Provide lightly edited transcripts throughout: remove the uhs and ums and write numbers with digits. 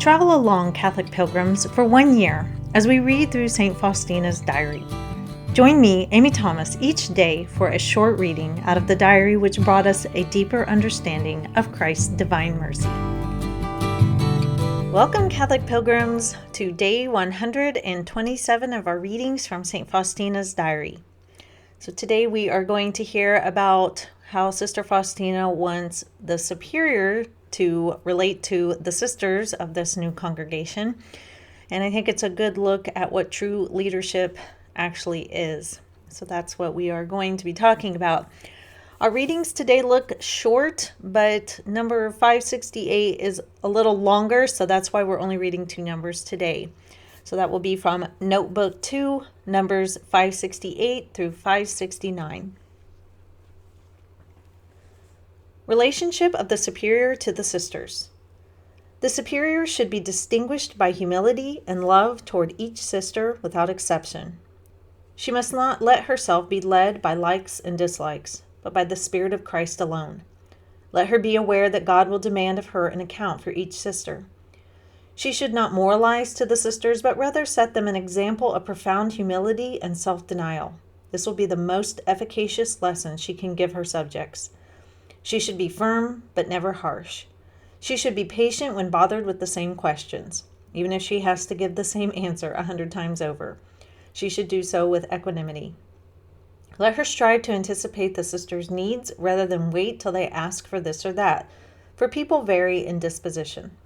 Travel along, Catholic pilgrims, for 1 year as we read through St. Faustina's diary. Join me, Amy Thomas, each day for a short reading out of the diary which brought us a deeper understanding of Christ's divine mercy. Welcome, Catholic pilgrims, to day 127 of our readings from St. Faustina's diary. So today we are going to hear about how Sister Faustina wants the superior to relate to the sisters of this new congregation. And I think it's a good look at what true leadership actually is. So that's what we are going to be talking about. Our readings today look short, but number 568 is a little longer, so that's why we're only reading 2 numbers today. So that will be from Notebook 2, numbers 568 through 569. Relationship of the superior to the sisters. The superior should be distinguished by humility and love toward each sister without exception. She must not let herself be led by likes and dislikes, but by the Spirit of Christ alone. Let her be aware that God will demand of her an account for each sister. She should not moralize to the sisters, but rather set them an example of profound humility and self-denial. This will be the most efficacious lesson she can give her subjects. She should be firm, but never harsh. She should be patient when bothered with the same questions, even if she has to give the same answer 100 times over. She should do so with equanimity. Let her strive to anticipate the sisters' needs rather than wait till they ask for this or that, for people vary in disposition.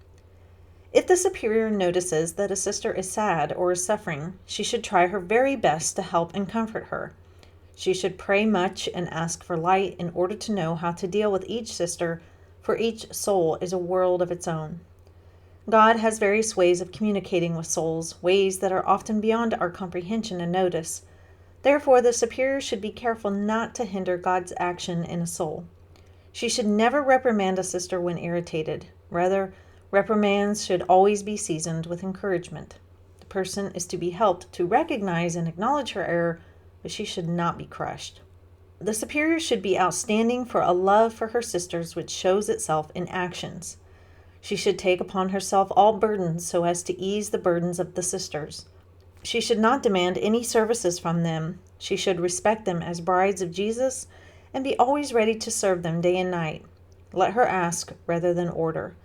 If the superior notices that a sister is sad or is suffering, she should try her very best to help and comfort her. She should pray much and ask for light in order to know how to deal with each sister, for each soul is a world of its own. God has various ways of communicating with souls, ways that are often beyond our comprehension and notice. Therefore, the superior should be careful not to hinder God's action in a soul. She should never reprimand a sister when irritated. Rather, reprimands should always be seasoned with encouragement. The person is to be helped to recognize and acknowledge her error, but she should not be crushed. The superior should be outstanding for a love for her sisters which shows itself in actions. She should take upon herself all burdens so as to ease the burdens of the sisters. She should not demand any services from them. She should respect them as brides of Jesus and be always ready to serve them day and night. Let her ask rather than order.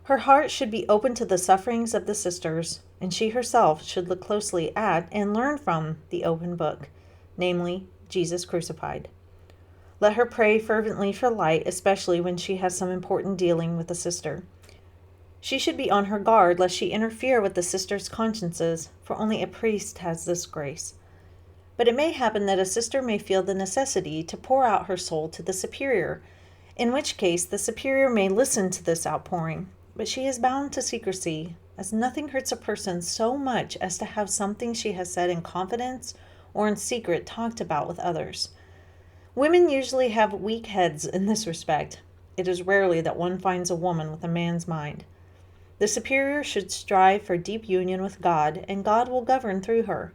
Her heart should be open to the sufferings of the sisters, and she herself should look closely at and learn from the open book, namely, Jesus crucified. Let her pray fervently for light, especially when she has some important dealing with a sister. She should be on her guard lest she interfere with the sisters' consciences, for only a priest has this grace. But it may happen that a sister may feel the necessity to pour out her soul to the superior, in which case the superior may listen to this outpouring, but she is bound to secrecy, as nothing hurts a person so much as to have something she has said in confidence or in secret talked about with others. Women usually have weak heads in this respect. It is rarely that one finds a woman with a man's mind. The superior should strive for deep union with God, and God will govern through her.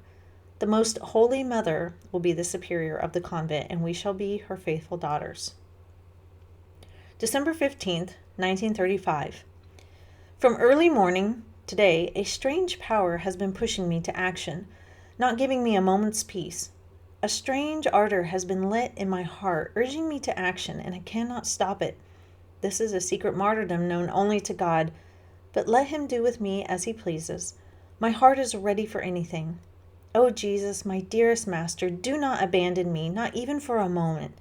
The most holy mother will be the superior of the convent, and we shall be her faithful daughters. December 15th, 1935. From early morning today, a strange power has been pushing me to action, not giving me a moment's peace. A strange ardor has been lit in my heart, urging me to action, and I cannot stop it. This is a secret martyrdom known only to God, but let him do with me as he pleases. My heart is ready for anything. O Jesus, my dearest Master, do not abandon me, not even for a moment.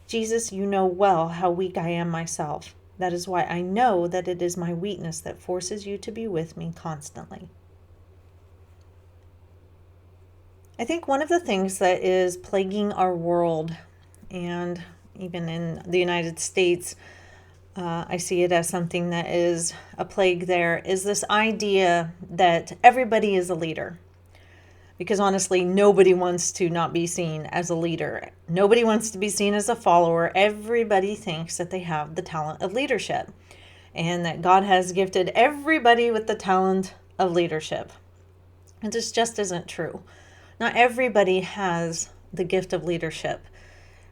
Jesus, you know well how weak I am myself. That is why I know that it is my weakness that forces you to be with me constantly. I think one of the things that is plaguing our world, and even in the United States, I see it as something that is a plague there, is this idea that everybody is a leader. Because honestly, nobody wants to not be seen as a leader. Nobody wants to be seen as a follower. Everybody thinks that they have the talent of leadership, and that God has gifted everybody with the talent of leadership. And this just isn't true. Not everybody has the gift of leadership.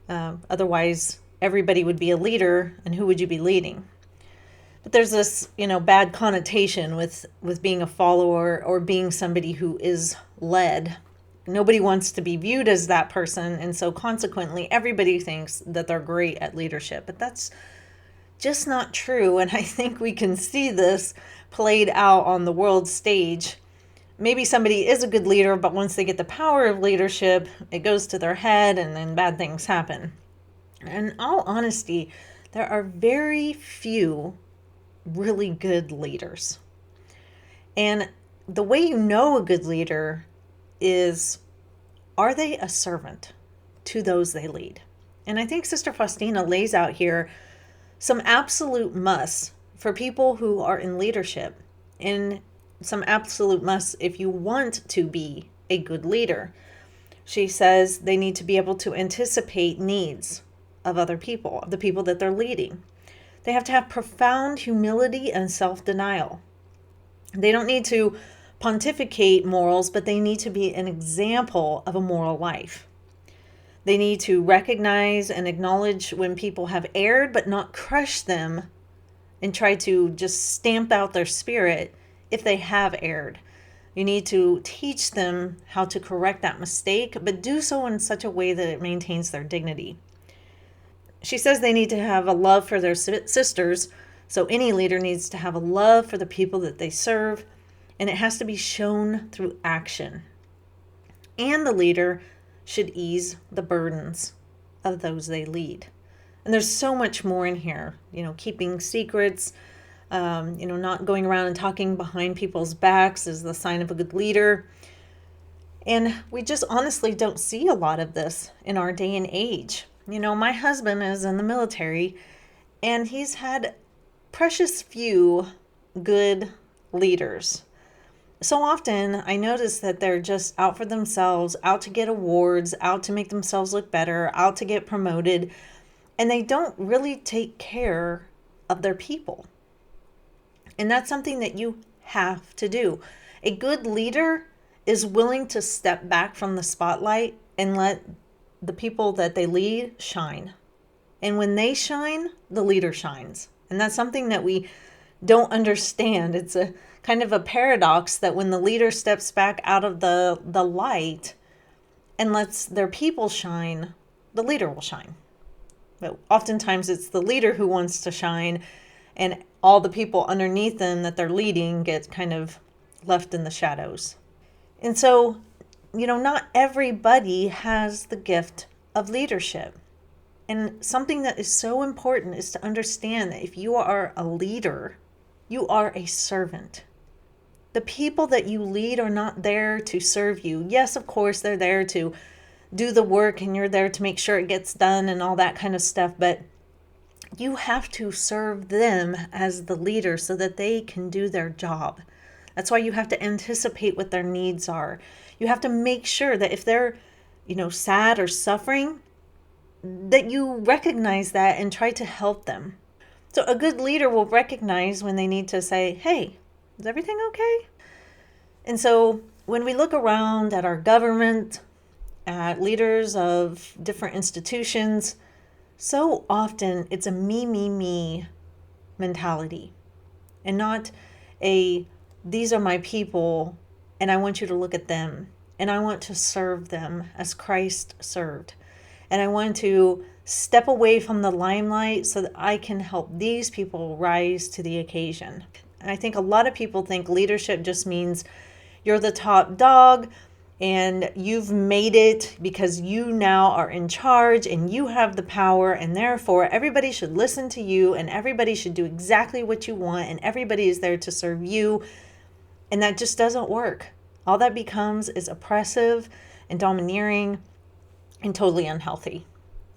Otherwise, everybody would be a leader, and who would you be leading? But there's this, bad connotation with being a follower or being somebody who is led. Nobody wants to be viewed as that person, and so consequently everybody thinks that they're great at leadership. But that's just not true, and I think we can see this played out on the world stage. Maybe somebody is a good leader, but once they get the power of leadership, it goes to their head and then bad things happen. In all honesty, there are very few really good leaders. And the way you know a good leader is, are they a servant to those they lead? And I think Sister Faustina lays out here some absolute musts for people who are in leadership, and some absolute musts if you want to be a good leader. She says they need to be able to anticipate needs of other people, of the people that they're leading. They have to have profound humility and self-denial. They don't need to pontificate morals, but they need to be an example of a moral life. They need to recognize and acknowledge when people have erred, but not crush them and try to just stamp out their spirit if they have erred. You need to teach them how to correct that mistake, but do so in such a way that it maintains their dignity. She says they need to have a love for their sisters, so any leader needs to have a love for the people that they serve, and it has to be shown through action. And the leader should ease the burdens of those they lead. And there's so much more in here, keeping secrets, not going around and talking behind people's backs is the sign of a good leader. And we just honestly don't see a lot of this in our day and age. My husband is in the military, and he's had precious few good leaders. So often I notice that they're just out for themselves, out to get awards, out to make themselves look better, out to get promoted, and they don't really take care of their people. And that's something that you have to do. A good leader is willing to step back from the spotlight and let the people that they lead shine. And when they shine, the leader shines. And that's something that we don't understand. It's a kind of a paradox that when the leader steps back out of the light and lets their people shine, the leader will shine. But oftentimes it's the leader who wants to shine, and all the people underneath them that they're leading get kind of left in the shadows. And so, not everybody has the gift of leadership. And something that is so important is to understand that if you are a leader, you are a servant. The people that you lead are not there to serve you. Yes, of course, they're there to do the work, and you're there to make sure it gets done and all that kind of stuff. But you have to serve them as the leader so that they can do their job. That's why you have to anticipate what their needs are. You have to make sure that if they're, sad or suffering, that you recognize that and try to help them. So a good leader will recognize when they need to say, hey, is everything okay? And so when we look around at our government, at leaders of different institutions, so often it's a me mentality, and not a, these are my people and I want you to look at them and I want to serve them as Christ served. And I want to step away from the limelight so that I can help these people rise to the occasion. And I think a lot of people think leadership just means you're the top dog and you've made it because you now are in charge and you have the power, and therefore everybody should listen to you and everybody should do exactly what you want and everybody is there to serve you. And that just doesn't work. All that becomes is oppressive and domineering and totally unhealthy.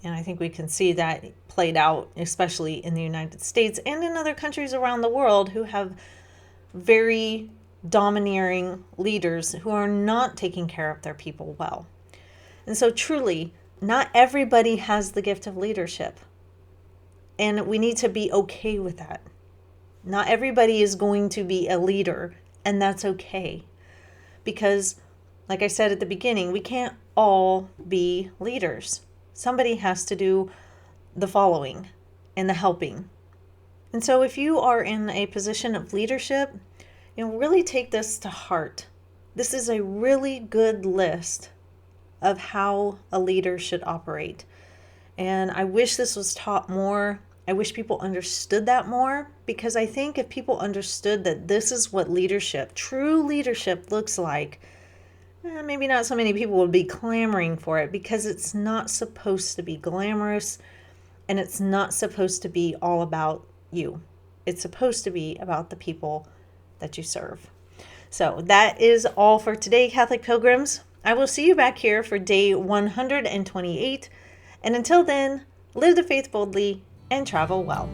And I think we can see that played out, especially in the United States and in other countries around the world who have very domineering leaders who are not taking care of their people well. And so truly, not everybody has the gift of leadership. And we need to be okay with that. Not everybody is going to be a leader, and that's okay. Because, like I said at the beginning, we can't all be leaders. Somebody has to do the following and the helping. And so if you are in a position of leadership, really take this to heart. This is a really good list of how a leader should operate. And I wish this was taught more. I wish people understood that more, because I think if people understood that this is what leadership, true leadership, looks like, maybe not so many people would be clamoring for it, because it's not supposed to be glamorous and it's not supposed to be all about you. It's supposed to be about the people that you serve. So that is all for today, Catholic Pilgrims. I will see you back here for day 128. And until then, live the faith boldly and travel well.